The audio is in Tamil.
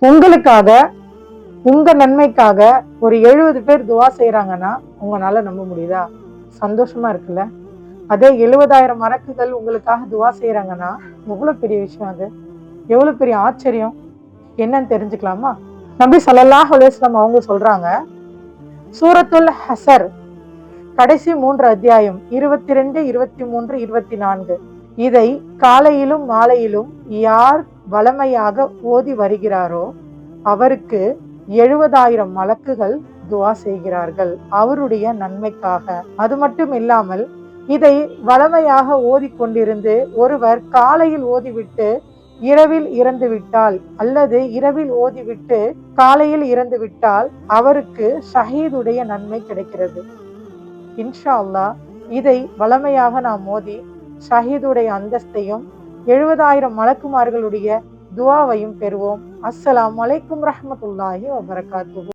உங்களுக்காக, உங்க நன்மைக்காக ஒரு 70 பேர் துவா செய்யறாங்கன்னா உங்களால நம்ப முடியுதா? சந்தோஷமா இருக்குல்ல? அதே 70,000 மலக்குகள் உங்களுக்காக துவா செய்யறாங்கன்னா எவ்வளவு பெரிய விஷயம் அது! எவ்வளவு பெரிய ஆச்சரியம்! என்னன்னு தெரிஞ்சுக்கலாமா? நபி ஸல்லல்லாஹு அலைஹி வஸல்லம் அவங்க சொல்றாங்க, சூரத்துல் ஹஸர் கடைசி 3 அத்தியாயம் 22, 23, 24 இதை காலையிலும் மாலையிலும் யார் வளமையாக ஓதி வருகிறாரோ அவருக்கு 70,000 மலக்குகள் துவா செய்கிறார்கள் அவருடைய நன்மைக்காக. அது மட்டும் இல்லாமல் இதை வளமையாக ஓதிக்கொண்டிருந்து ஒருவர் காலையில் ஓதிவிட்டு இரவில் இறந்து விட்டால் அல்லது இரவில் ஓதிவிட்டு காலையில் இறந்து விட்டால் அவருக்கு ஷஹீதுடைய நன்மை கிடைக்கிறது. இன்ஷா அல்லாஹ் இதை வளமையாக நாம் மோதி ஷஹீதுடைய அந்தஸ்தையும் 70,000 மலக்குமார்களுடைய துவாவையும் பெறுவோம். அஸ்ஸலாமு அலைக்கும் ரஹ்மத்துல்லாஹி வபரகாத்துஹு.